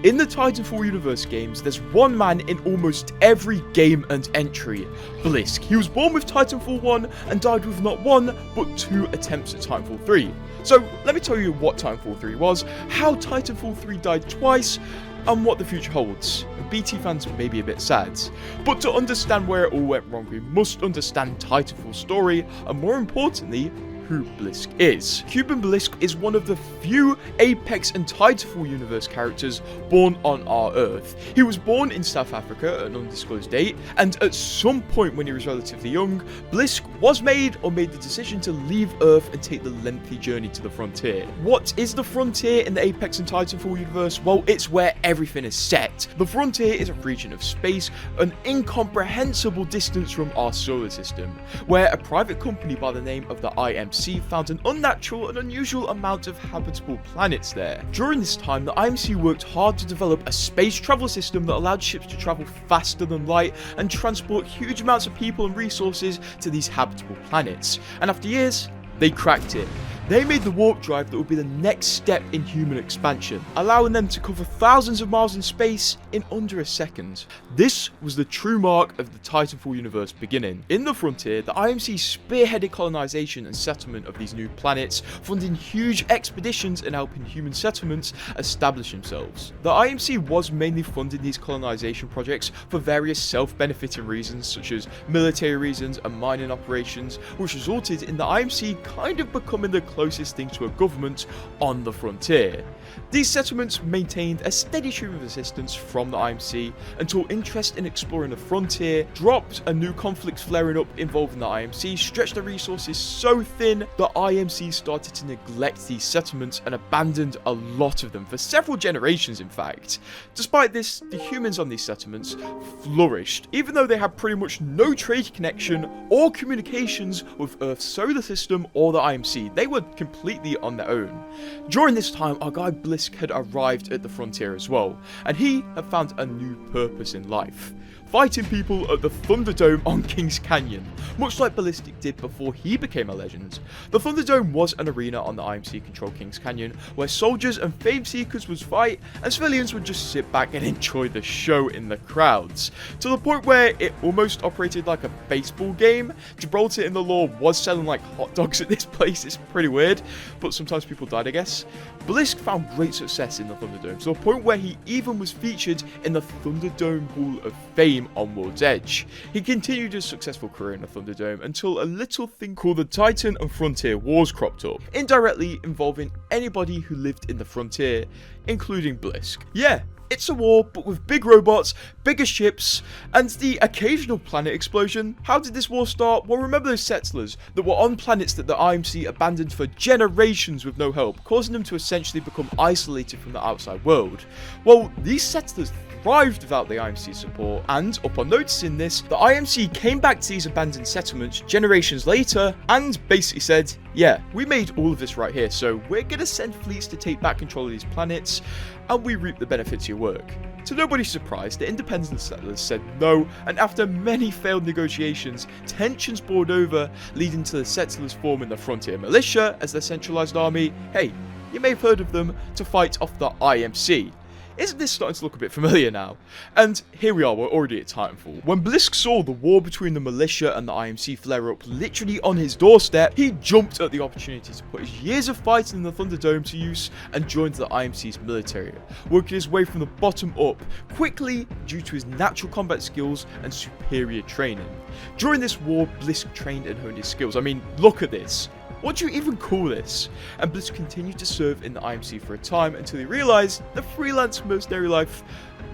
In the Titanfall universe games, there's one man in almost every game and entry, Blisk. He was born with Titanfall 1 and died with not one, but 2 attempts at Titanfall 3. So let me tell you what Titanfall 3 was, how Titanfall 3 died twice, and what the future holds. BT fans may be a bit sad, but to understand where it all went wrong, we must understand Titanfall's story, and more importantly, who Blisk is. Cuban Blisk is one of the few Apex and Titanfall universe characters born on our Earth. He was born in South Africa at an undisclosed date, and at some point when he was relatively young, Blisk was made the decision to leave Earth and take the lengthy journey to the frontier. What is the frontier in the Apex and Titanfall universe? Well, it's where everything is set. The frontier is a region of space, an incomprehensible distance from our solar system, where a private company by the name of the IMC found an unnatural and unusual amount of habitable planets there. During this time, the IMC worked hard to develop a space travel system that allowed ships to travel faster than light and transport huge amounts of people and resources to these habitable planets. And after years, they cracked it. They made the warp drive that would be the next step in human expansion, allowing them to cover thousands of miles in space in under a second. This was the true mark of the Titanfall universe beginning. In the frontier, the IMC spearheaded colonization and settlement of these new planets, funding huge expeditions and helping human settlements establish themselves. The IMC was mainly funding these colonization projects for various self-benefiting reasons, such as military reasons and mining operations, which resulted in the IMC kind of becoming the closest thing to a government on the frontier. These settlements maintained a steady stream of assistance from the IMC until interest in exploring the frontier dropped and new conflicts flaring up involving the IMC stretched the resources so thin the IMC started to neglect these settlements and abandoned a lot of them for several generations in fact. Despite this, the humans on these settlements flourished, even though they had pretty much no trade connection or communications with Earth's solar system or the IMC. They were completely on their own. During this time, our guy Blisk had arrived at the frontier as well, and he had found a new purpose in life. Fighting people at the Thunderdome on Kings Canyon, much like Ballistic did before he became a legend. The Thunderdome was an arena on the IMC-controlled Kings Canyon where soldiers and fame seekers would fight and civilians would just sit back and enjoy the show in the crowds, to the point where it almost operated like a baseball game. Gibraltar in the lore was selling like hot dogs at this place. It's pretty weird, but sometimes people died, I guess. Blisk found great success in the Thunderdome, to the point where he even was featured in the Thunderdome Hall of Fame on World's Edge. He continued his successful career in the Thunderdome until a little thing called the Titan and Frontier Wars cropped up, indirectly involving anybody who lived in the frontier, including Blisk. Yeah, it's a war, but with big robots, bigger ships, and the occasional planet explosion. How did this war start? Well, remember those settlers that were on planets that the IMC abandoned for generations with no help, causing them to essentially become isolated from the outside world. Well, these settlers thrived without the IMC's support, and upon noticing this, the IMC came back to these abandoned settlements generations later and basically said, yeah, we made all of this right here, so we're gonna send fleets to take back control of these planets, and we reap the benefits of your work. To nobody's surprise, the independent settlers said no, and after many failed negotiations, tensions boiled over, leading to the settlers forming the Frontier Militia as their centralized army. Hey, you may have heard of them, to fight off the IMC. Isn't this starting to look a bit familiar now? And here we are, we're already at Titanfall. When Blisk saw the war between the militia and the IMC flare up literally on his doorstep, he jumped at the opportunity to put his years of fighting in the Thunderdome to use and joined the IMC's military, working his way from the bottom up quickly due to his natural combat skills and superior training. During this war, Blisk trained and honed his skills. I mean, look at this. What do you even call this? And Blisk continued to serve in the IMC for a time until he realised the freelance mercenary life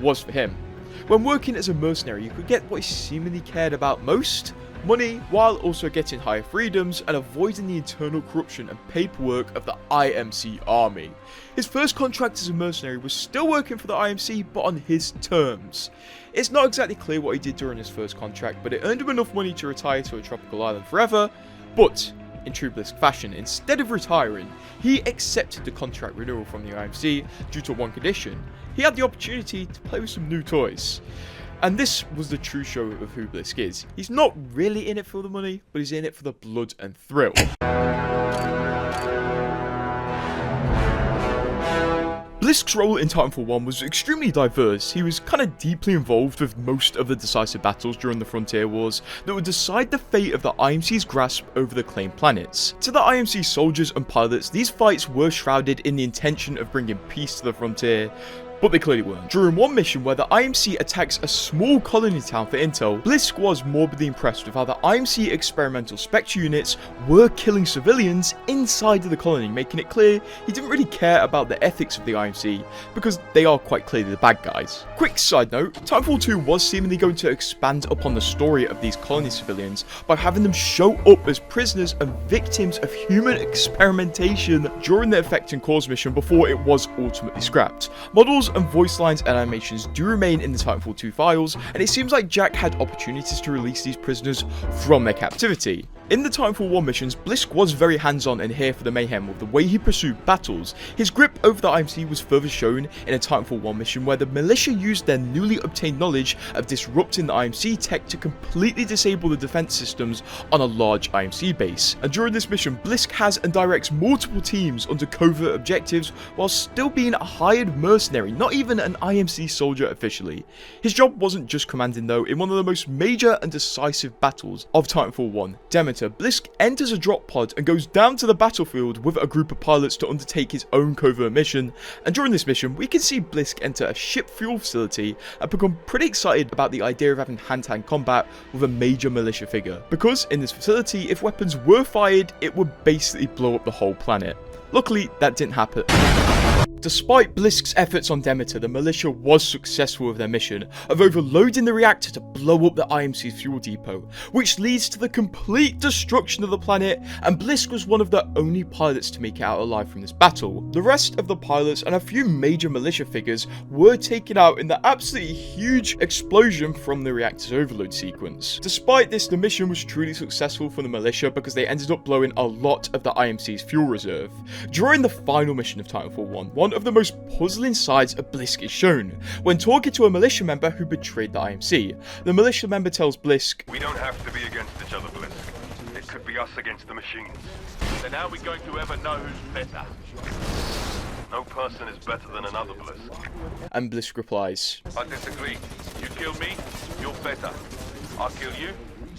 was for him. When working as a mercenary, you could get what he seemingly cared about most, money, while also getting higher freedoms and avoiding the internal corruption and paperwork of the IMC army. His first contract as a mercenary was still working for the IMC, but on his terms. It's not exactly clear what he did during his first contract, but it earned him enough money to retire to a tropical island forever, but in true Blisk fashion, instead of retiring, he accepted the contract renewal from the IMC due to one condition. He had the opportunity to play with some new toys. And this was the true show of who Blisk is. He's not really in it for the money, but he's in it for the blood and thrill. Blisk's role in Titanfall 1 was extremely diverse. He was kind of deeply involved with most of the decisive battles during the Frontier Wars that would decide the fate of the IMC's grasp over the claimed planets. To the IMC soldiers and pilots, these fights were shrouded in the intention of bringing peace to the Frontier, but they clearly weren't. During one mission where the IMC attacks a small colony town for intel, Blisk was morbidly impressed with how the IMC experimental Spectre units were killing civilians inside of the colony, making it clear he didn't really care about the ethics of the IMC, because they are quite clearly the bad guys. Quick side note, Titanfall 2 was seemingly going to expand upon the story of these colony civilians by having them show up as prisoners and victims of human experimentation during the Effect and Cause mission before it was ultimately scrapped. Models and voice lines and animations do remain in the Titanfall 2 files, and it seems like Jack had opportunities to release these prisoners from their captivity. In the Titanfall 1 missions, Blisk was very hands-on and here for the mayhem with the way he pursued battles. His grip over the IMC was further shown in a Titanfall 1 mission where the militia used their newly obtained knowledge of disrupting the IMC tech to completely disable the defense systems on a large IMC base. And during this mission, Blisk has and directs multiple teams under covert objectives while still being a hired mercenary, not even an IMC soldier officially. His job wasn't just commanding though. In one of the most major and decisive battles of Titanfall 1, Demeter, Blisk enters a drop pod and goes down to the battlefield with a group of pilots to undertake his own covert mission. And during this mission, we can see Blisk enter a ship fuel facility and become pretty excited about the idea of having hand-to-hand combat with a major militia figure. Because in this facility, if weapons were fired, it would basically blow up the whole planet. Luckily, that didn't happen. Despite Blisk's efforts on Demeter, the militia was successful with their mission of overloading the reactor to blow up the IMC's fuel depot, which leads to the complete destruction of the planet, and Blisk was one of the only pilots to make it out alive from this battle. The rest of the pilots and a few major militia figures were taken out in the absolutely huge explosion from the reactor's overload sequence. Despite this, the mission was truly successful for the militia because they ended up blowing a lot of the IMC's fuel reserve. During the final mission of Titanfall 1, one of the most puzzling sides of Blisk is shown when talking to a militia member who betrayed the IMC. The militia member tells Blisk, "We don't have to be against each other, Blisk. It could be us against the machines. Then how are we going to ever know who's better? No person is better than another, Blisk." and Blisk replies, I disagree. You kill me, you're better. I kill you,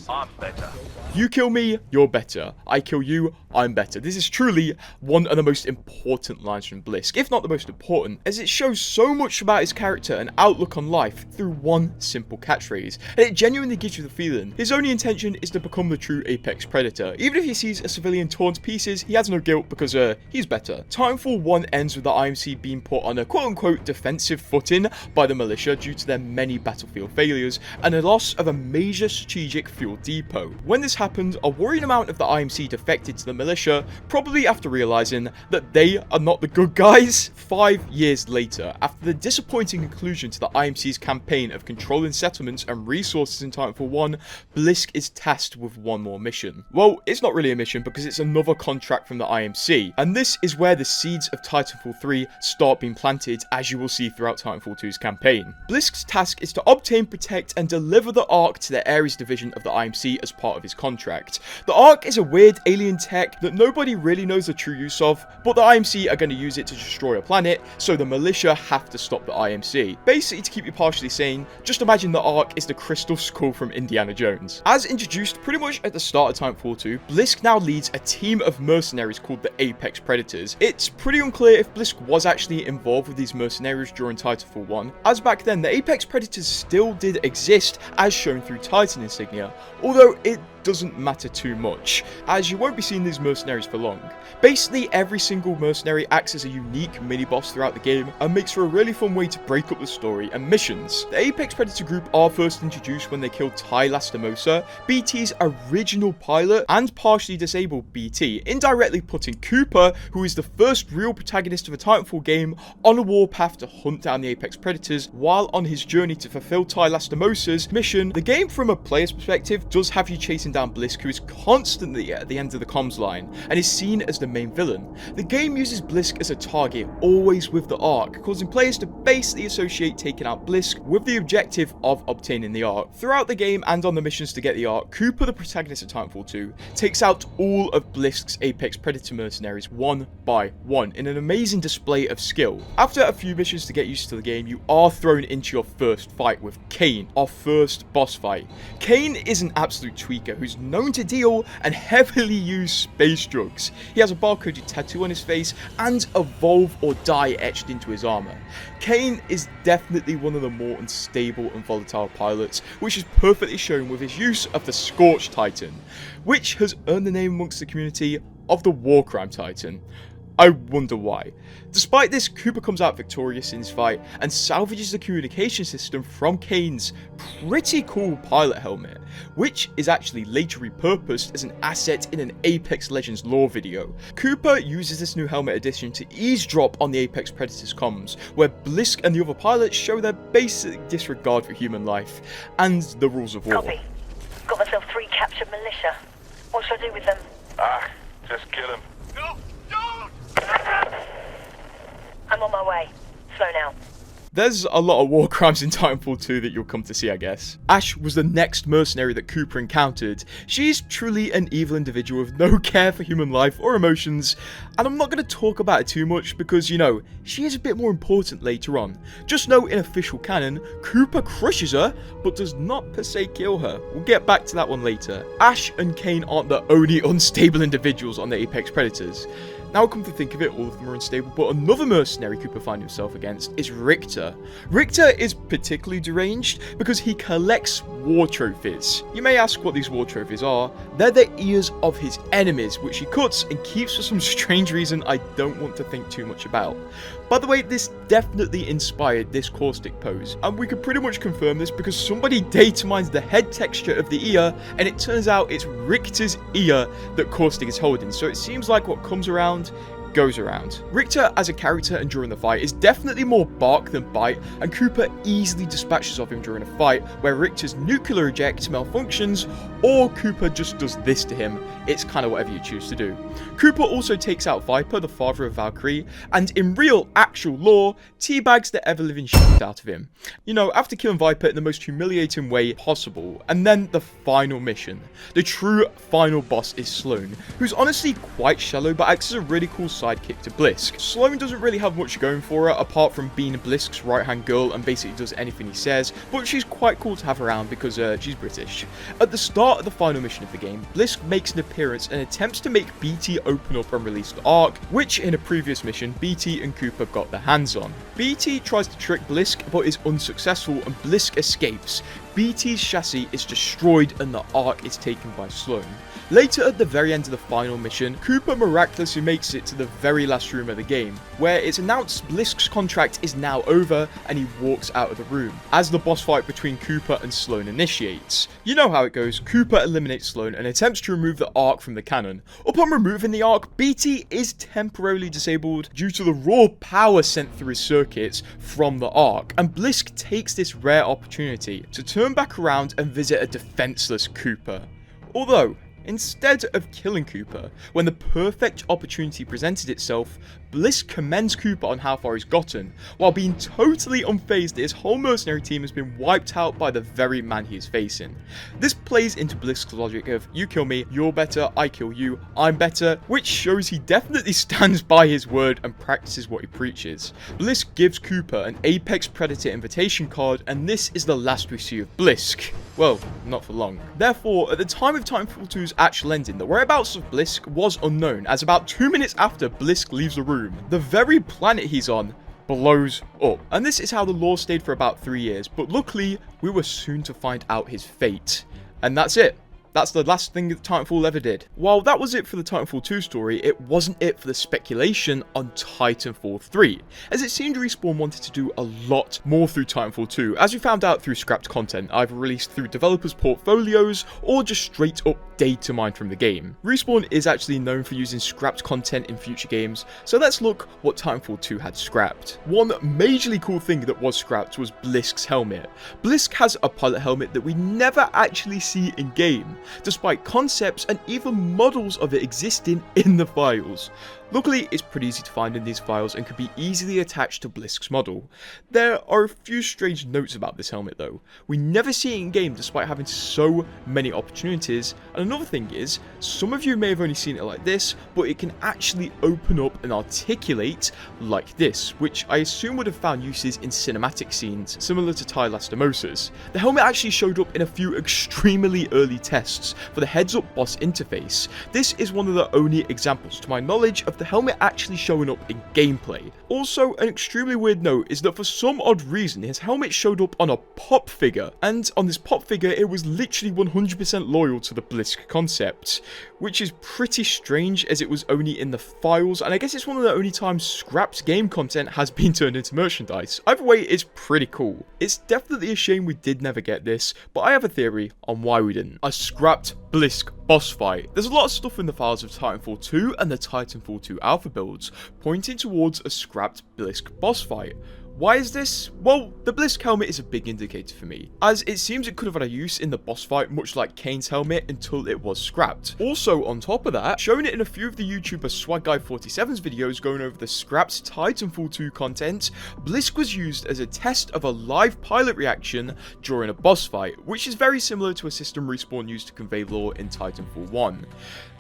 I'm better. "You kill me, you're better. I kill you, I'm better." This is truly one of the most important lines from Blisk, if not the most important, as it shows so much about his character and outlook on life through one simple catchphrase, and it genuinely gives you the feeling his only intention is to become the true apex predator. Even if he sees a civilian torn to pieces, he has no guilt because he's better. Titanfall 1 ends with the IMC being put on a quote-unquote defensive footing by the militia due to their many battlefield failures and the loss of a major strategic fuel depot. When this happened, a worrying amount of the IMC defected to the militia, probably after realizing that they are not the good guys. 5 years later, after the disappointing conclusion to the IMC's campaign of controlling settlements and resources in Titanfall 1, Blisk is tasked with one more mission. Well, it's not really a mission because it's another contract from the IMC, and this is where the seeds of Titanfall 3 start being planted, as you will see throughout Titanfall 2's campaign. Blisk's task is to obtain, protect, and deliver the Ark to the Ares division of the IMC as part of his contract. The Ark is a weird alien tech that nobody really knows the true use of, but the IMC are going to use it to destroy a planet, so the militia have to stop the IMC. Basically, to keep you partially sane, just imagine the Ark is the Crystal Skull from Indiana Jones. As introduced pretty much at the start of Titanfall 2, Blisk now leads a team of mercenaries called the Apex Predators. It's pretty unclear if Blisk was actually involved with these mercenaries during Titanfall 1, as back then the Apex Predators still did exist as shown through Titan insignia, although it doesn't matter too much, as you won't be seeing these mercenaries for long. Basically, every single mercenary acts as a unique mini-boss throughout the game and makes for a really fun way to break up the story and missions. The Apex Predator group are first introduced when they killed Ty Lastimosa, BT's original pilot and partially disabled BT, indirectly putting Cooper, who is the first real protagonist of a Titanfall game, on a warpath to hunt down the Apex Predators while on his journey to fulfill Ty Lastimosa's mission. The game, from a player's perspective, does have you chasing down Blisk, who is constantly at the end of the comms line and is seen as the main villain. The game uses Blisk as a target, always with the Ark, causing players to basically associate taking out Blisk with the objective of obtaining the Ark. Throughout the game and on the missions to get the Ark, Cooper, the protagonist of Titanfall 2, takes out all of Blisk's Apex Predator mercenaries one by one in an amazing display of skill. After a few missions to get used to the game, you are thrown into your first fight with Kane, our first boss fight. Kane is an absolute tweaker who's known to deal and heavily use space drugs. He has a barcoded tattoo on his face and Evolve or Die etched into his armor. Kane is definitely one of the more unstable and volatile pilots, which is perfectly shown with his use of the Scorch Titan, which has earned the name amongst the community of the War Crime Titan. I wonder why. Despite this, Cooper comes out victorious in his fight and salvages the communication system from Kane's pretty cool pilot helmet, which is actually later repurposed as an asset in an Apex Legends lore video. Cooper uses this new helmet addition to eavesdrop on the Apex Predators comms, where Blisk and the other pilots show their basic disregard for human life and the rules of war. Copy. Got myself 3 captured militia. What should I do with them? Just kill him. No, don't! I'm on my way. Slow now. There's a lot of war crimes in Titanfall 2 that you'll come to see, I guess. Ash was the next mercenary that Cooper encountered. She's truly an evil individual with no care for human life or emotions, and I'm not going to talk about it too much because, you know, she is a bit more important later on. Just know in official canon, Cooper crushes her, but does not per se kill her. We'll get back to that one later. Ash and Kane aren't the only unstable individuals on the Apex Predators. Now come to think of it, all of them are unstable, but another mercenary Cooper finds himself against is Richter. Richter is particularly deranged because he collects war trophies. You may ask what these war trophies are. They're the ears of his enemies, which he cuts and keeps for some strange reason I don't want to think too much about. By the way, this definitely inspired this caustic pose, and we could pretty much confirm this because somebody data mines the head texture of the ear, and it turns out it's Richter's ear that caustic is holding, so it seems like what comes around goes around. Richter as a character and during the fight is definitely more bark than bite, and Cooper easily dispatches of him during a fight where Richter's nuclear eject malfunctions or Cooper just does this to him. It's kind of whatever you choose to do. Cooper also takes out Viper, the father of Valkyrie, and in real actual lore teabags the ever-living shit out of him. You know, after killing Viper in the most humiliating way possible. And then the final mission. The true final boss is Sloan, who's honestly quite shallow but acts as a really cool sidekick to Blisk. Sloan doesn't really have much going for her apart from being Blisk's right-hand girl and basically does anything he says, but she's quite cool to have around because she's British. At the start of the final mission of the game, Blisk makes an appearance and attempts to make BT open up and release the Ark, which in a previous mission BT and Cooper got their hands on. BT tries to trick Blisk but is unsuccessful and Blisk escapes. BT's chassis is destroyed and the Ark is taken by Sloan. Later at the very end of the final mission, Cooper miraculously makes it to the very last room of the game, where it's announced Blisk's contract is now over and he walks out of the room, as the boss fight between Cooper and Sloan initiates. You know how it goes, Cooper eliminates Sloan and attempts to remove the Ark from the cannon. Upon removing the Ark, BT is temporarily disabled due to the raw power sent through his circuits from the Ark, and Blisk takes this rare opportunity to turn back around and visit a defenseless Cooper. Although, instead of killing Cooper, when the perfect opportunity presented itself, Blisk commends Cooper on how far he's gotten, while being totally unfazed that his whole mercenary team has been wiped out by the very man he is facing. This plays into Blisk's logic of, you kill me, you're better, I kill you, I'm better, which shows he definitely stands by his word and practices what he preaches. Blisk gives Cooper an Apex Predator invitation card, and this is the last we see of Blisk. Well, not for long. Therefore, at the time of Titanfall 2's actual ending, the whereabouts of Blisk was unknown, as about 2 minutes after Blisk leaves the room, the very planet he's on blows up. And this is how the lore stayed for about 3 years, but luckily, we were soon to find out his fate. And that's it. That's the last thing that Titanfall ever did. While that was it for the Titanfall 2 story, it wasn't it for the speculation on Titanfall 3, as it seemed Respawn wanted to do a lot more through Titanfall 2, as we found out through scrapped content, either released through developers' portfolios or just straight up data mined from the game. Respawn is actually known for using scrapped content in future games, so let's look what Titanfall 2 had scrapped. One majorly cool thing that was scrapped was Blisk's helmet. Blisk has a pilot helmet that we never actually see in game, despite concepts and even models of it existing in the files. Luckily, it's pretty easy to find in these files and can be easily attached to Blisk's model. There are a few strange notes about this helmet though. We never see it in game despite having so many opportunities, and another thing is, some of you may have only seen it like this, but it can actually open up and articulate like this, which I assume would have found uses in cinematic scenes, similar to Tylastomoses. The helmet actually showed up in a few extremely early tests for the heads-up boss interface. This is one of the only examples to my knowledge of the helmet actually showing up in gameplay. Also, an extremely weird note is that for some odd reason his helmet showed up on a pop figure, and on this pop figure it was literally 100% loyal to the Blisk concept, which is pretty strange as it was only in the files, and I guess it's one of the only times scrapped game content has been turned into merchandise. Either way, it's pretty cool. It's definitely a shame we did never get this, but I have a theory on why we didn't. A scrapped Blisk boss fight. There's a lot of stuff in the files of Titanfall 2 and the Titanfall 2 alpha builds pointing towards a scrapped Blisk boss fight. Why is this? Well, the Blisk helmet is a big indicator for me, as it seems it could have had a use in the boss fight much like Kane's helmet until it was scrapped. Also, on top of that, showing it in a few of the YouTuber SwagGuy47's videos going over the scrapped Titanfall 2 content, Blisk was used as a test of a live pilot reaction during a boss fight, which is very similar to a system Respawn used to convey lore in Titanfall 1.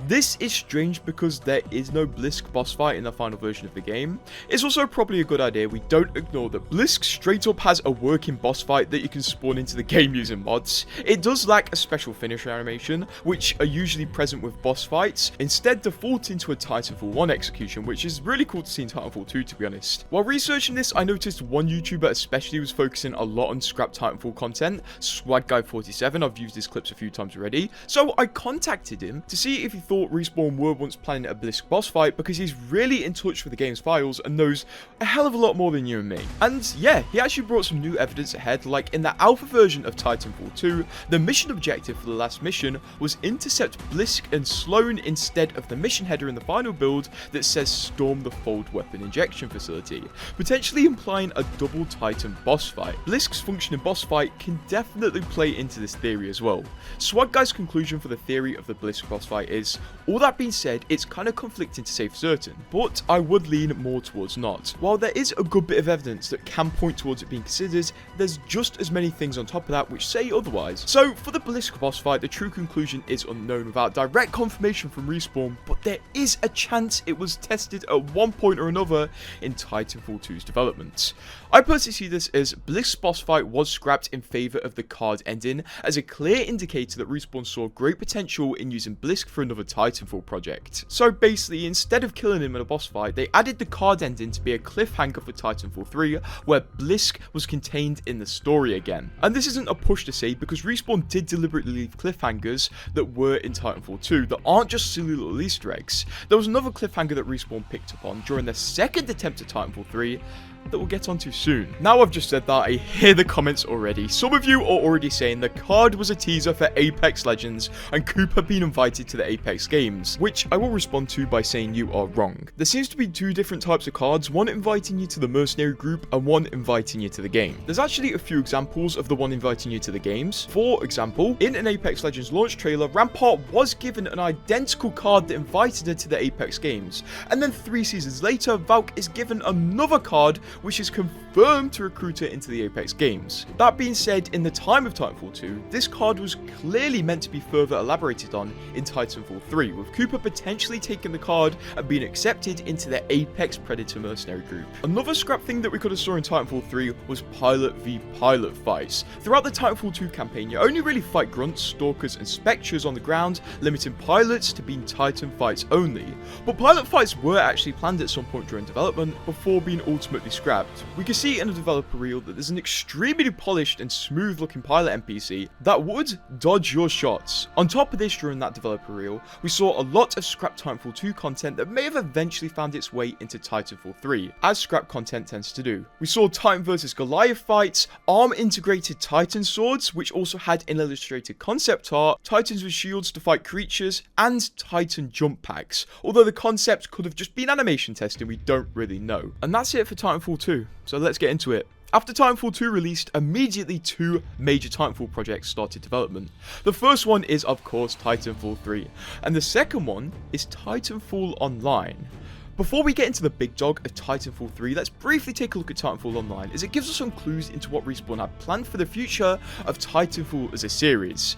This is strange because there is no Blisk boss fight in the final version of the game. It's also probably a good idea we don't ignore that Blisk straight up has a working boss fight that you can spawn into the game using mods. It does lack a special finisher animation, which are usually present with boss fights, instead defaulting to a Titanfall 1 execution, which is really cool to see in Titanfall 2 to be honest. While researching this, I noticed one YouTuber especially was focusing a lot on scrapped Titanfall content, SwagGuy47. I've used his clips a few times already, so I contacted him to see if he thought Respawn were once planning a Blisk boss fight, because he's really in touch with the game's files and knows a hell of a lot more than you and me. And yeah, he actually brought some new evidence ahead, like in the alpha version of Titanfall 2, the mission objective for the last mission was intercept Blisk and Sloan instead of the mission header in the final build that says storm the fold weapon injection facility, potentially implying a double Titan boss fight. Blisk's functioning boss fight can definitely play into this theory as well. SwagGuy's conclusion for the theory of the Blisk boss fight is, all that being said, it's kind of conflicting to say for certain, but I would lean more towards not. While there is a good bit of evidence that can point towards it being considered, there's just as many things on top of that which say otherwise. So for the Blisk boss fight, the true conclusion is unknown without direct confirmation from Respawn, but there is a chance it was tested at one point or another in Titanfall 2's development. I personally see this as Blisk's boss fight was scrapped in favour of the card ending, as a clear indicator that Respawn saw great potential in using Blisk for another Titanfall project. So basically, instead of killing him in a boss fight, they added the card ending to be a cliffhanger for Titanfall 3, where Blisk was contained in the story again. And this isn't a push to say, because Respawn did deliberately leave cliffhangers that were in Titanfall 2 that aren't just silly little Easter eggs. There was another cliffhanger that Respawn picked up on during their second attempt at Titanfall 3 that we'll get onto soon. Now I've just said that, I hear the comments already. Some of you are already saying the card was a teaser for Apex Legends and Cooper being invited to the Apex games, which I will respond to by saying you are wrong. There seems to be two different types of cards, one inviting you to the mercenary group and one inviting you to the game. There's actually a few examples of the one inviting you to the games. For example, in an Apex Legends launch trailer, Rampart was given an identical card that invited her to the Apex games, and then 3 seasons later, Valk is given another card which is confirmed to recruit her into the Apex games. That being said, in the time of Titanfall 2, this card was clearly meant to be further elaborated on in Titanfall 3, with Cooper potentially taking the card and being accepted into the Apex Predator mercenary group. Another scrap thing that we could have saw in Titanfall 3 was pilot v pilot fights. Throughout the Titanfall 2 campaign, you only really fight grunts, stalkers and spectres on the ground, limiting pilots to being Titan fights only. But pilot fights were actually planned at some point during development before being ultimately scrapped, we can see in a developer reel that there's an extremely polished and smooth looking pilot NPC that would dodge your shots. On top of this, during that developer reel, we saw a lot of scrapped Titanfall 2 content that may have eventually found its way into Titanfall 3, as scrap content tends to do. We saw Titan vs Goliath fights, ARM integrated Titan swords, which also had an illustrated concept art, Titans with shields to fight creatures, and Titan jump packs, although the concept could have just been animation testing, we don't really know. And that's it for Titanfall 2, so let's get into it. After Titanfall 2 released, immediately two major Titanfall projects started development. The first one is, of course, Titanfall 3, and the second one is Titanfall Online. Before we get into the big dog of Titanfall 3, let's briefly take a look at Titanfall Online, as it gives us some clues into what Respawn had planned for the future of Titanfall as a series.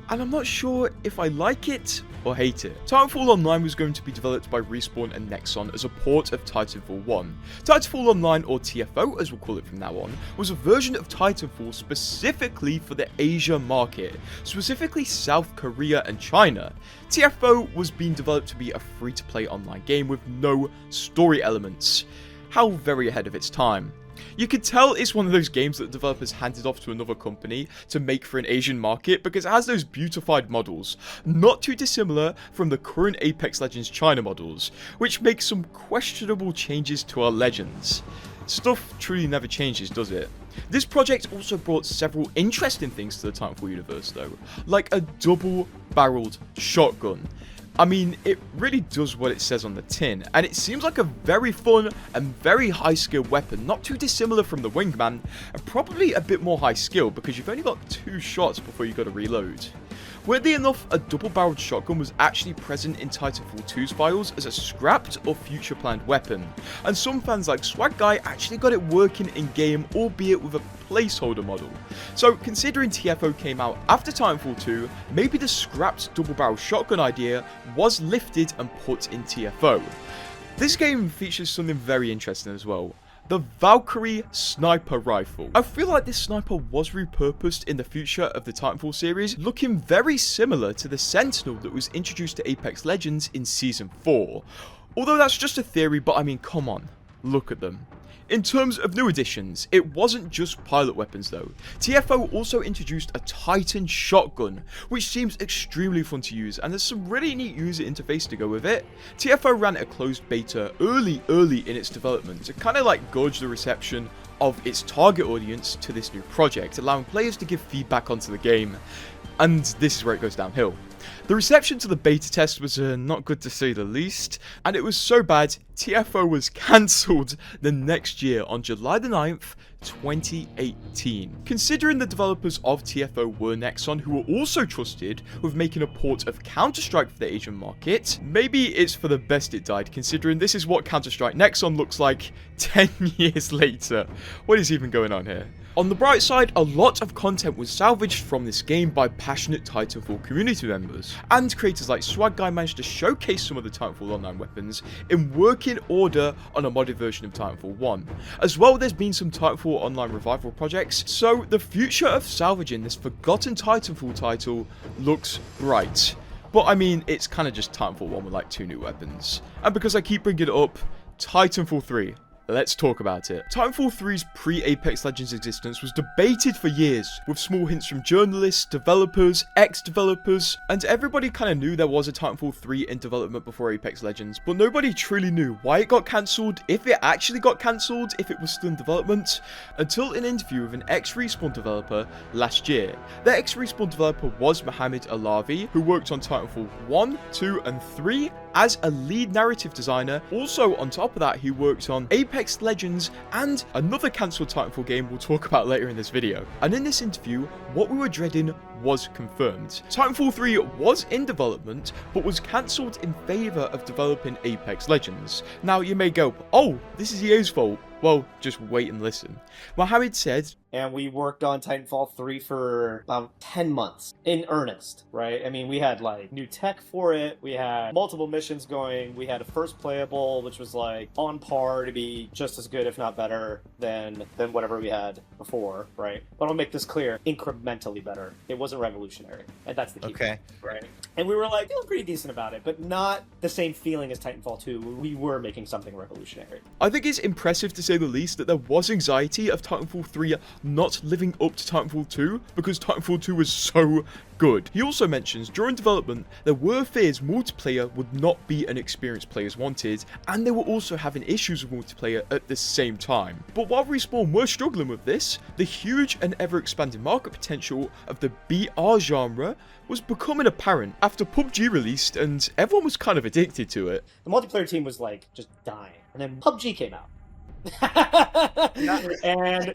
And I'm not sure if I like it or hate it. Titanfall Online was going to be developed by Respawn and Nexon as a port of Titanfall 1. Titanfall Online, or TFO as we'll call it from now on, was a version of Titanfall specifically for the Asia market, specifically South Korea and China. TFO was being developed to be a free-to-play online game with no story elements. How very ahead of its time. You could tell it's one of those games that developers handed off to another company to make for an Asian market because it has those beautified models, not too dissimilar from the current Apex Legends China models, which makes some questionable changes to our Legends. Stuff truly never changes, does it? This project also brought several interesting things to the Titanfall universe though, like a double-barreled shotgun. I mean, it really does what it says on the tin, and it seems like a very fun and very high skill weapon, not too dissimilar from the Wingman, and probably a bit more high skill because you've only got 2 shots before you got to reload. Weirdly enough, a double-barreled shotgun was actually present in Titanfall 2's files as a scrapped or future-planned weapon, and some fans like Swag Guy actually got it working in-game, albeit with a placeholder model. So considering TFO came out after Titanfall 2, maybe the scrapped double-barrel shotgun idea was lifted and put in TFO. This game features something very interesting as well. The Valkyrie Sniper Rifle. I feel like this sniper was repurposed in the future of the Titanfall series, looking very similar to the Sentinel that was introduced to Apex Legends in Season 4. Although that's just a theory, but I mean, come on, look at them. In terms of new additions, it wasn't just pilot weapons though. TFO also introduced a Titan shotgun, which seems extremely fun to use, and there's some really neat user interface to go with it. TFO ran a closed beta early in its development to kind of like gauge the reception of its target audience to this new project, allowing players to give feedback onto the game. And this is where it goes downhill. The reception to the beta test was not good to say the least, and it was so bad, TFO was cancelled the next year on July the 9th, 2018. Considering the developers of TFO were Nexon, who were also trusted with making a port of Counter-Strike for the Asian market, maybe it's for the best it died, considering this is what Counter-Strike Nexon looks like 10 years later. What is even going on here? On the bright side, a lot of content was salvaged from this game by passionate Titanfall community members, and creators like Swag Guy managed to showcase some of the Titanfall Online weapons in working order on a modded version of Titanfall 1. As well, there's been some Titanfall Online revival projects, so the future of salvaging this forgotten Titanfall title looks bright. But I mean, it's kind of just Titanfall 1 with like 2 new weapons. And because I keep bringing it up, Titanfall 3. Let's talk about it. Titanfall 3's pre-Apex Legends existence was debated for years, with small hints from journalists, developers, ex-developers, and everybody kind of knew there was a Titanfall 3 in development before Apex Legends, but nobody truly knew why it got cancelled, if it actually got cancelled, if it was still in development, until an interview with an ex-Respawn developer last year. The ex-Respawn developer was Mohammad Alavi, who worked on Titanfall 1, 2, and 3 as a lead narrative designer. Also, on top of that, he worked on Apex Legends and another cancelled Titanfall game we'll talk about later in this video. And in this interview, what we were dreading was confirmed. Titanfall 3 was in development, but was cancelled in favour of developing Apex Legends. Now, you may go, oh, this is EA's fault. Well, just wait and listen. Mohammad said, and we worked on Titanfall 3 for about 10 months in earnest, right? I mean, we had like new tech for it, we had multiple missions going, we had a first playable, which was like on par to be just as good, if not better, than whatever we had before, right? But I'll make this clear, incrementally better. It wasn't revolutionary, and that's the key. Okay. Right? And we were like, feeling pretty decent about it, but not the same feeling as Titanfall 2. We were making something revolutionary. I think it's impressive to say say the least, that there was anxiety of Titanfall 3 not living up to Titanfall 2 because Titanfall 2 was so good. He also mentions during development there were fears multiplayer would not be an experience players wanted, and they were also having issues with multiplayer at the same time. But while Respawn were struggling with this, the huge and ever expanding market potential of the BR genre was becoming apparent after PUBG released and everyone was kind of addicted to it. The multiplayer team was like just dying, and then PUBG came out.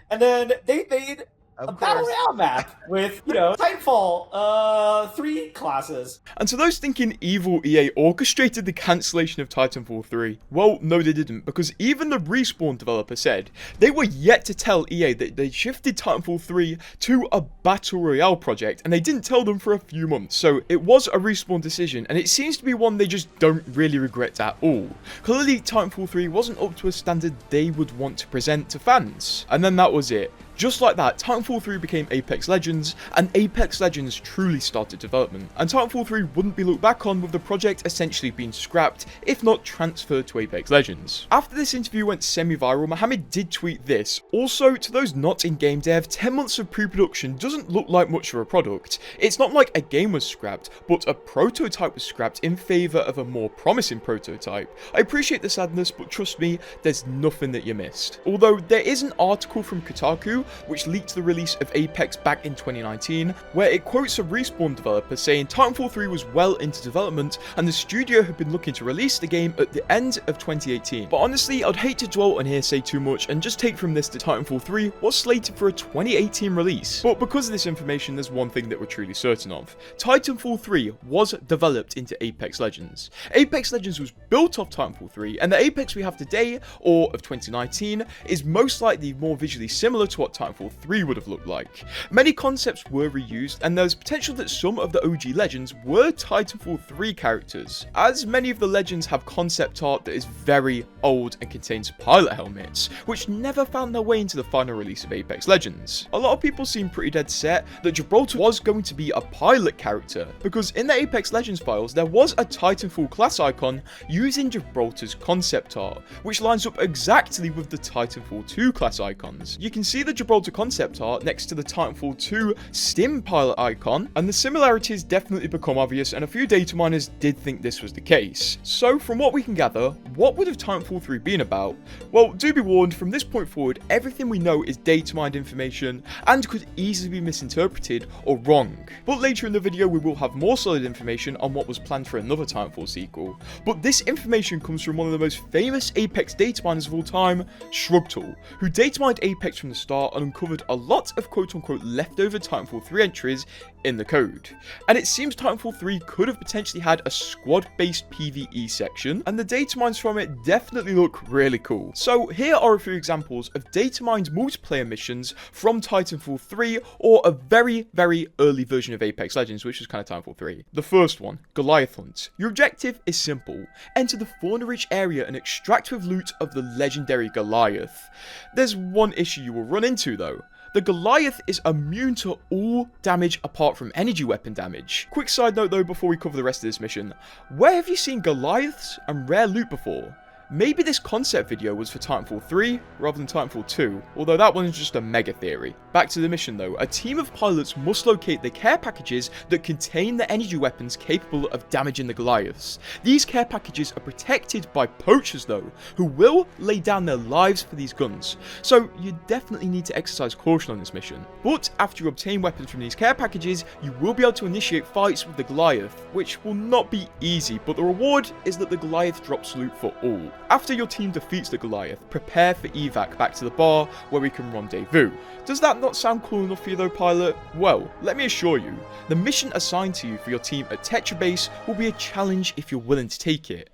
and then they made a battle royale map with, you know, Titanfall 3 classes. And to those thinking evil EA orchestrated the cancellation of Titanfall 3, well, no they didn't, because even the Respawn developer said they were yet to tell EA that they shifted Titanfall 3 to a battle royale project, and they didn't tell them for a few months. So it was a Respawn decision, and it seems to be one they just don't really regret at all. Clearly Titanfall 3 wasn't up to a standard they would want to present to fans. And then that was it. Just like that, Titanfall 3 became Apex Legends, and Apex Legends truly started development, and Titanfall 3 wouldn't be looked back on with the project essentially being scrapped, if not transferred to Apex Legends. After this interview went semi-viral, Mohammad did tweet this. Also, to those not in game dev, 10 months of pre-production doesn't look like much of a product. It's not like a game was scrapped, but a prototype was scrapped in favour of a more promising prototype. I appreciate the sadness, but trust me, there's nothing that you missed. Although, there is an article from Kotaku which leaked the release of Apex back in 2019, where it quotes a Respawn developer saying Titanfall 3 was well into development and the studio had been looking to release the game at the end of 2018. But honestly, I'd hate to dwell on hearsay too much and just take from this that Titanfall 3 was slated for a 2018 release. But because of this information, there's one thing that we're truly certain of. Titanfall 3 was developed into Apex Legends. Apex Legends was built off Titanfall 3, and the Apex we have today, or of 2019, is most likely more visually similar to what Titanfall 3 would have looked like. Many concepts were reused, and there's potential that some of the OG Legends were Titanfall 3 characters, as many of the Legends have concept art that is very old and contains pilot helmets, which never found their way into the final release of Apex Legends. A lot of people seem pretty dead set that Gibraltar was going to be a pilot character, because in the Apex Legends files there was a Titanfall class icon using Gibraltar's concept art, which lines up exactly with the Titanfall 2 class icons. You can see the Gibraltar concept art next to the Titanfall 2 Stim pilot icon, and the similarities definitely become obvious, and a few data miners did think this was the case. So from what we can gather, what would have Titanfall 3 been about? Well, do be warned, from this point forward, everything we know is data mined information and could easily be misinterpreted or wrong. But later in the video we will have more solid information on what was planned for another Titanfall sequel. But this information comes from one of the most famous Apex data miners of all time, Shrugtool, who data mined Apex from the start and uncovered a lot of quote-unquote leftover Titanfall 3 entries in the code. And it seems Titanfall 3 could have potentially had a squad-based PvE section, and the data mines from it definitely look really cool. So here are a few examples of data mined multiplayer missions from Titanfall 3, or a very, very early version of Apex Legends, which was kind of Titanfall 3. The first one, Goliath Hunt. Your objective is simple: enter the Fauna Ridge area and extract with loot of the legendary Goliath. There's one issue you will run into though. The Goliath is immune to all damage apart from energy weapon damage. Quick side note though before we cover the rest of this mission. Where have you seen Goliaths and rare loot before? Maybe this concept video was for Titanfall 3 rather than Titanfall 2, although that one's just a mega theory. Back to the mission though, a team of pilots must locate the care packages that contain the energy weapons capable of damaging the Goliaths. These care packages are protected by poachers though, who will lay down their lives for these guns, so you definitely need to exercise caution on this mission. But after you obtain weapons from these care packages, you will be able to initiate fights with the Goliath, which will not be easy, but the reward is that the Goliath drops loot for all. After your team defeats the Goliath, prepare for evac back to the bar where we can rendezvous. Does that not sound cool enough for you though, pilot? Well, let me assure you, the mission assigned to you for your team at Tetra Base will be a challenge if you're willing to take it.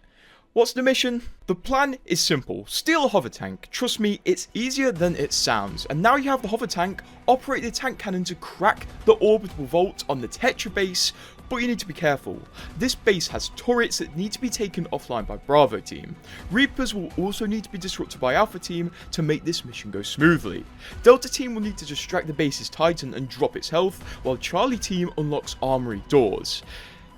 What's the mission? The plan is simple. Steal a hover tank. Trust me, it's easier than it sounds. And now you have the hover tank, operate the tank cannon to crack the orbital vault on the Tetra base, but you need to be careful. This base has turrets that need to be taken offline by Bravo team. Reapers will also need to be disrupted by Alpha team to make this mission go smoothly. Delta team will need to distract the base's Titan and drop its health, while Charlie team unlocks armory doors.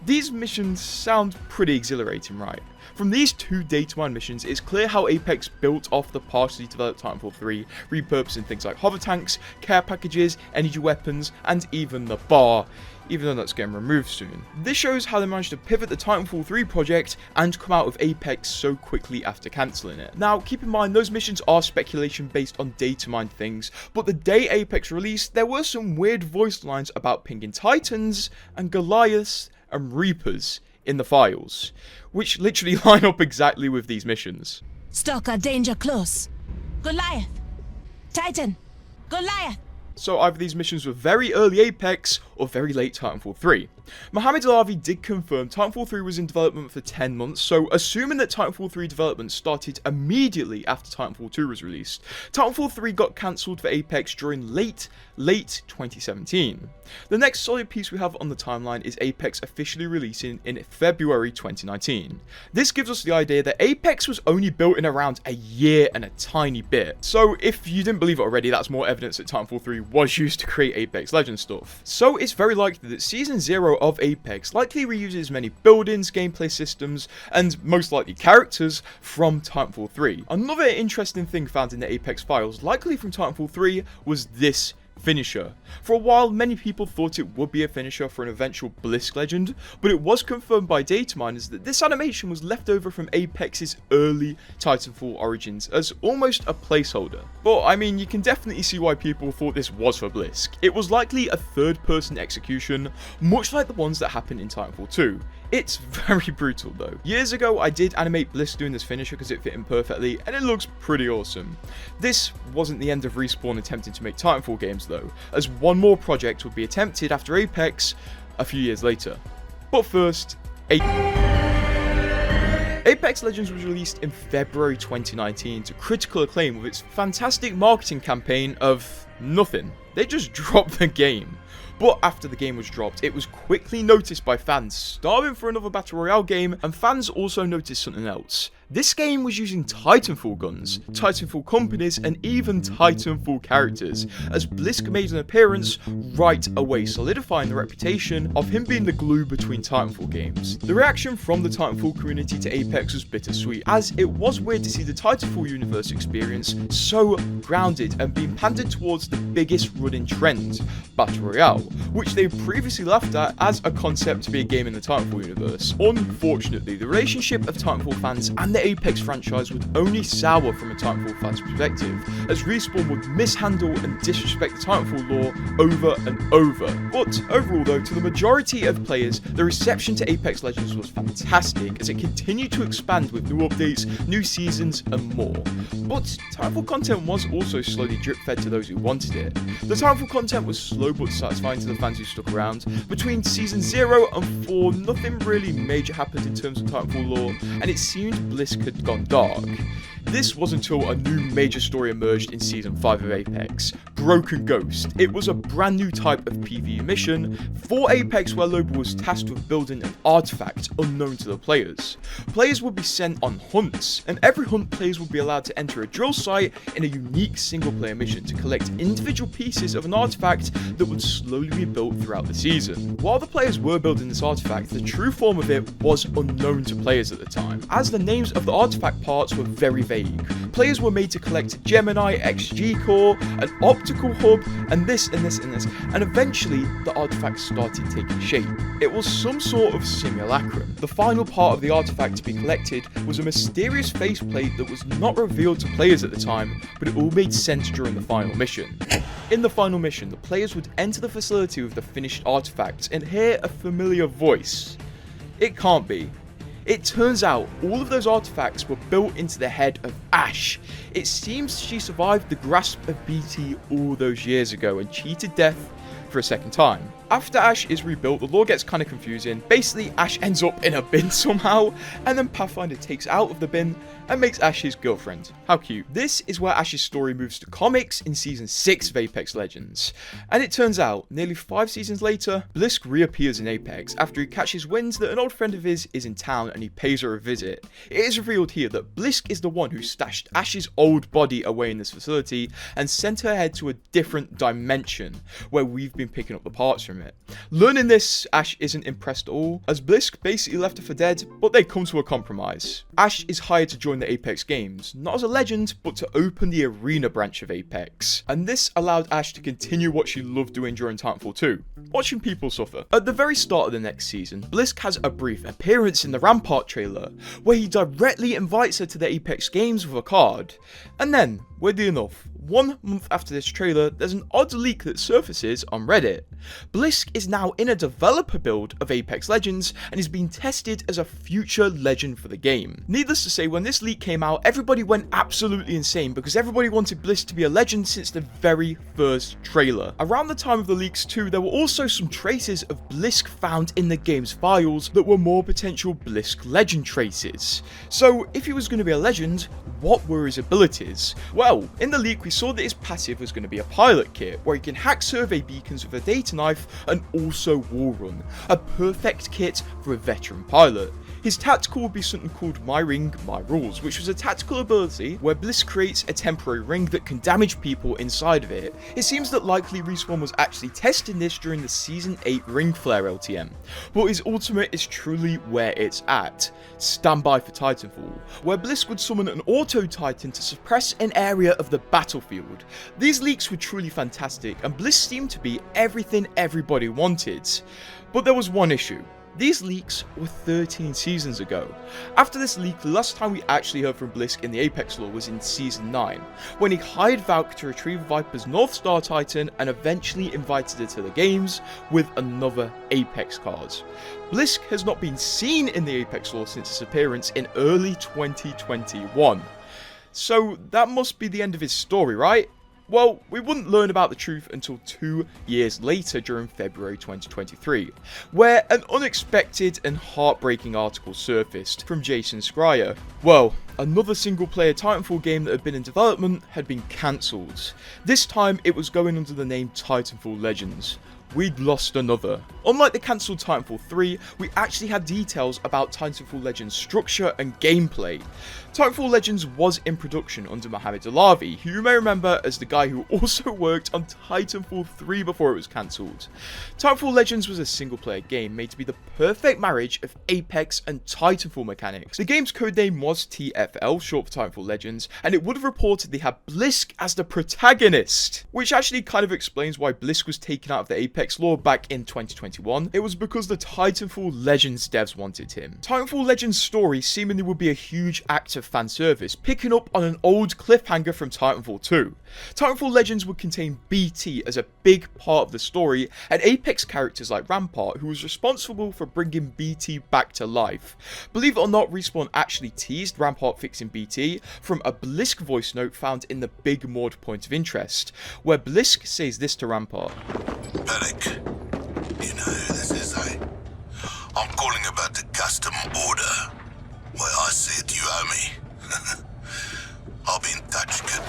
These missions sound pretty exhilarating, right? From these 2 data mine missions, it's clear how Apex built off the partially developed Titanfall 3, repurposing things like hover tanks, care packages, energy weapons, and even the bar, even though that's getting removed soon. This shows how they managed to pivot the Titanfall 3 project and come out of Apex so quickly after cancelling it. Now, keep in mind, those missions are speculation based on data mine things, but the day Apex released, there were some weird voice lines about pinging Titans and Goliaths and Reapers in the files, which literally line up exactly with these missions. Stalker, danger close. Goliath. Titan. Goliath. So either these missions were very early Apex or very late Titanfall 3. Mohammad Alavi did confirm Titanfall 3 was in development for 10 months, so assuming that Titanfall 3 development started immediately after Titanfall 2 was released, Titanfall 3 got cancelled for Apex during late 2017. The next solid piece we have on the timeline is Apex officially releasing in February 2019. This gives us the idea that Apex was only built in around a year and a tiny bit. So if you didn't believe it already, that's more evidence that Titanfall 3 was used to create Apex Legends stuff. So it's very likely that Season 0 of Apex likely reuses many buildings, gameplay systems, and most likely characters from Titanfall 3. Another interesting thing found in the Apex files, likely from Titanfall 3, was this finisher. For a while, many people thought it would be a finisher for an eventual Blisk legend, but it was confirmed by data miners that this animation was left over from Apex's early Titanfall origins as almost a placeholder. But I mean, you can definitely see why people thought this was for Blisk. It was likely a third-person execution, much like the ones that happened in Titanfall 2. It's very brutal though. Years ago, I did animate Blisk doing this finisher because it fit him perfectly, and it looks pretty awesome. This wasn't the end of Respawn attempting to make Titanfall games though, as one more project would be attempted after Apex a few years later. But first, Apex Legends was released in February 2019 to critical acclaim with its fantastic marketing campaign of nothing. They just dropped the game. But after the game was dropped, it was quickly noticed by fans starving for another Battle Royale game, and fans also noticed something else. This game was using Titanfall guns, Titanfall companies, and even Titanfall characters, as Blisk made an appearance right away, solidifying the reputation of him being the glue between Titanfall games. The reaction from the Titanfall community to Apex was bittersweet, as it was weird to see the Titanfall universe experience so grounded and being pandered towards the biggest running trend, Battle Royale, which they previously laughed at as a concept to be a game in the Titanfall universe. Unfortunately, the relationship of Titanfall fans and the Apex franchise would only sour from a Titanfall fan's perspective, as Respawn would mishandle and disrespect the Titanfall lore over and over. But overall though, to the majority of players, the reception to Apex Legends was fantastic, as it continued to expand with new updates, new seasons, and more. But Titanfall content was also slowly drip-fed to those who wanted it. The Titanfall content was slow but satisfying to the fans who stuck around. Between Season 0 and 4, nothing really major happened in terms of Titanfall lore, and it seemed Blisk had gone dark. This was until a new major story emerged in Season 5 of Apex, Broken Ghost. It was a brand new type of PvE mission for Apex where Loba was tasked with building an artifact unknown to the players. Players would be sent on hunts, and every hunt players would be allowed to enter a drill site in a unique single-player mission to collect individual pieces of an artifact that would slowly be built throughout the season. While the players were building this artifact, the true form of it was unknown to players at the time, as the names of the artifact parts were very vague. Players were made to collect Gemini, XG core, an optical hub, and this and this and this, and eventually the artifact started taking shape. It was some sort of simulacrum. The final part of the artifact to be collected was a mysterious faceplate that was not revealed to players at the time, but it all made sense during the final mission. In the final mission, the players would enter the facility with the finished artifact and hear a familiar voice. It can't be. It turns out all of those artifacts were built into the head of Ash. It seems she survived the grasp of BT all those years ago and cheated death for a second time. After Ash is rebuilt, the lore gets kind of confusing. Basically, Ash ends up in a bin somehow, and then Pathfinder takes out of the bin and makes Ash his girlfriend. How cute. This is where Ash's story moves to comics in Season 6 of Apex Legends. And it turns out, nearly 5 seasons later, Blisk reappears in Apex after he catches wind that an old friend of his is in town and he pays her a visit. It is revealed here that Blisk is the one who stashed Ash's old body away in this facility and sent her head to a different dimension, where we've been been picking up the parts from it. Learning this, Ash isn't impressed at all, as Blisk basically left her for dead, but they come to a compromise. Ash is hired to join the Apex games, not as a legend, but to open the arena branch of Apex. And this allowed Ash to continue what she loved doing during Titanfall 2, watching people suffer. At the very start of the next season, Blisk has a brief appearance in the Rampart trailer, where he directly invites her to the Apex games with a card. And then, weirdly enough, 1 month after this trailer, there's an odd leak that surfaces on Reddit. Blisk is now in a developer build of Apex Legends and is being tested as a future legend for the game. Needless to say, when this leak came out, everybody went absolutely insane because everybody wanted Blisk to be a legend since the very first trailer. Around the time of the leaks too, there were also some traces of Blisk found in the game's files that were more potential Blisk legend traces. So if he was going to be a legend, what were his abilities? Well, in the leak we saw that his passive was going to be a pilot kit, where he can hack survey beacons with a data knife and also wall run, a perfect kit for a veteran pilot. His tactical would be something called My Ring, My Rules, which was a tactical ability where Blisk creates a temporary ring that can damage people inside of it. It seems that likely Respawn was actually testing this during the Season 8 Ring Flare LTM, but his ultimate is truly where it's at. Stand by for Titanfall, where Blisk would summon an Auto Titan to suppress an area of the battlefield. These leaks were truly fantastic, and Blisk seemed to be everything everybody wanted. But there was one issue. These leaks were 13 seasons ago. After this leak, the last time we actually heard from Blisk in the Apex lore was in Season 9, when he hired Valk to retrieve Viper's North Star Titan and eventually invited her to the games with another Apex card. Blisk has not been seen in the Apex lore since his appearance in early 2021. So that must be the end of his story, right? Well, we wouldn't learn about the truth until 2 years later during February 2023, where an unexpected and heartbreaking article surfaced from Jason Schreier. Well, another single-player Titanfall game that had been in development had been cancelled. This time it was going under the name Titanfall Legends. We'd lost another. Unlike the cancelled Titanfall 3, we actually had details about Titanfall Legends' structure and gameplay. Titanfall Legends was in production under Mohammad Alavi, who you may remember as the guy who also worked on Titanfall 3 before it was cancelled. Titanfall Legends was a single-player game made to be the perfect marriage of Apex and Titanfall mechanics. The game's codename was TFL, short for Titanfall Legends, and it would have reportedly had Blisk as the protagonist, which actually kind of explains why Blisk was taken out of the Apex lore back in 2021. It was because the Titanfall Legends devs wanted him. Titanfall Legends' story seemingly would be a huge act of fan service, picking up on an old cliffhanger from Titanfall 2. Titanfall Legends would contain BT as a big part of the story, and Apex characters like Rampart, who was responsible for bringing BT back to life. Believe it or not, Respawn actually teased Rampart fixing BT from a Blisk voice note found in the Big Mord point of interest, where Blisk says this to Rampart. Medic, you know who this is, eh? I'm calling about the custom order. Well, I said you owe me. I'll be in touch, kid.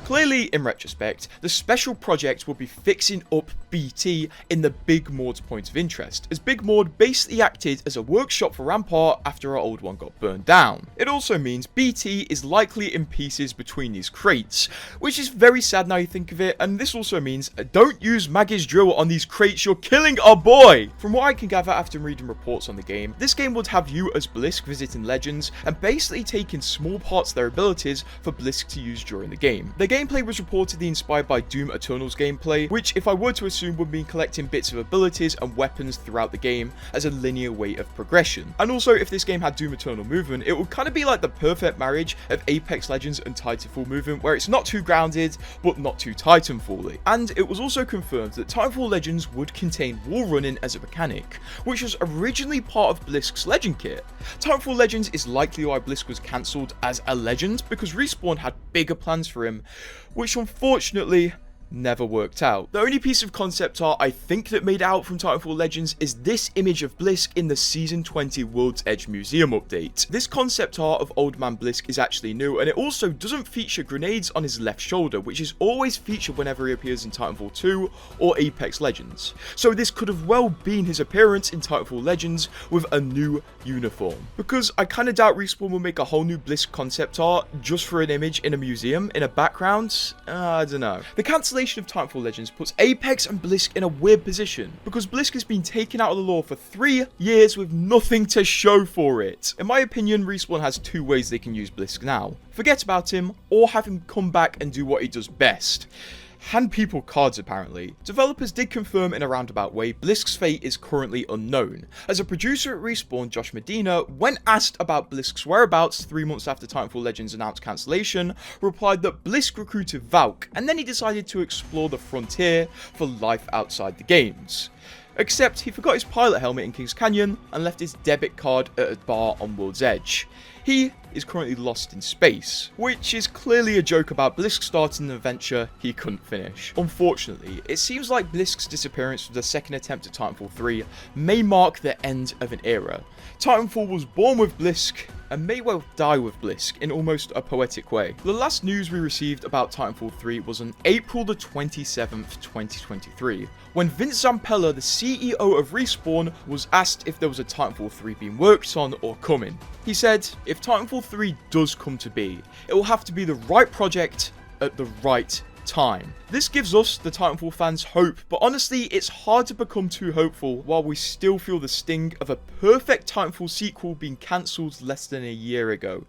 Clearly, in retrospect, the special project will be fixing up BT in the Big Mord's point of interest, as Big Mord basically acted as a workshop for Rampart after our old one got burned down. It also means BT is likely in pieces between these crates, which is very sad now you think of it, and this also means don't use Maggie's drill on these crates, you're killing our boy! From what I can gather after reading reports on the game, this game would have you as Blisk visiting Legends and basically taking small parts of their abilities for Blisk to use during the game. The gameplay was reportedly inspired by Doom Eternal's gameplay, which if I were to assume would mean collecting bits of abilities and weapons throughout the game as a linear way of progression. And also, if this game had Doom Eternal movement, it would kind of be like the perfect marriage of Apex Legends and Titanfall movement, where it's not too grounded, but not too Titanfall-y. And it was also confirmed that Titanfall Legends would contain wall running as a mechanic, which was originally part of Blisk's Legend kit. Titanfall Legends is likely why Blisk was cancelled as a legend, because Respawn had bigger plans for him, which unfortunately never worked out. The only piece of concept art I think that made it out from Titanfall Legends is this image of Blisk in the Season 20 World's Edge Museum update. This concept art of Old Man Blisk is actually new, and it also doesn't feature grenades on his left shoulder, which is always featured whenever he appears in Titanfall 2 or Apex Legends. So this could have well been his appearance in Titanfall Legends with a new uniform. Because I kind of doubt Respawn will make a whole new Blisk concept art just for an image in a museum in a background. I don't know. The Cancellation cancellation of Titanfall Legends puts Apex and Blisk in a weird position, because Blisk has been taken out of the lore for 3 years with nothing to show for it. In my opinion, Respawn has 2 ways they can use Blisk now. Forget about him, or have him come back and do what he does best. Hand people cards, apparently. Developers did confirm in a roundabout way Blisk's fate is currently unknown, as a producer at Respawn, Josh Medina, when asked about Blisk's whereabouts 3 months after Titanfall Legends announced cancellation, replied that Blisk recruited Valk, and then he decided to explore the frontier for life outside the games. Except he forgot his pilot helmet in Kings Canyon and left his debit card at a bar on World's Edge. He is currently lost in space, which is clearly a joke about Blisk starting an adventure he couldn't finish. Unfortunately, it seems like Blisk's disappearance from the second attempt at Titanfall 3 may mark the end of an era. Titanfall was born with Blisk, and may well die with Blisk in almost a poetic way. The last news we received about Titanfall 3 was on April the 27th, 2023, when Vince Zampella, the CEO of Respawn, was asked if there was a Titanfall 3 being worked on or coming. He said, if Titanfall 3 does come to be, it will have to be the right project at the right time. This gives us, the Titanfall fans, hope, but honestly, it's hard to become too hopeful while we still feel the sting of a perfect Titanfall sequel being cancelled less than a year ago.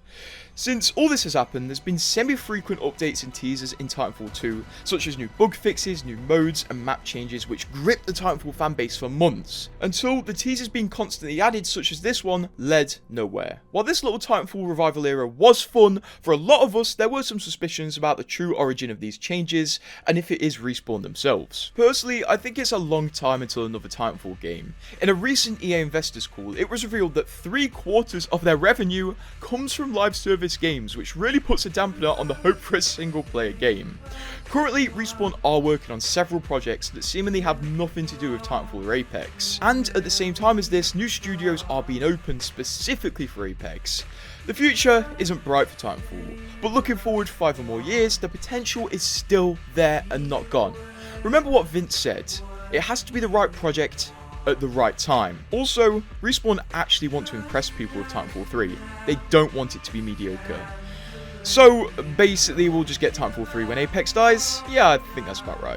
Since all this has happened, there's been semi-frequent updates and teasers in Titanfall 2, such as new bug fixes, new modes, and map changes which gripped the Titanfall fanbase for months, until the teasers being constantly added, such as this one, led nowhere. While this little Titanfall revival era was fun, for a lot of us there were some suspicions about the true origin of these changes, and if it is Respawn themselves. Personally, I think it's a long time until another Titanfall game. In a recent EA investors call, it was revealed that 3/4 of their revenue comes from live service games, which really puts a dampener on the hope for a single player game. Currently, Respawn are working on several projects that seemingly have nothing to do with Titanfall or Apex, and at the same time as this, new studios are being opened specifically for Apex. The future isn't bright for Titanfall, but looking forward 5 or more years, the potential is still there and not gone. Remember what Vince said, it has to be the right project at the right time. Also, Respawn actually want to impress people with Titanfall 3. They don't want it to be mediocre. So, basically, we'll just get Titanfall 3 when Apex dies? Yeah, I think that's about right.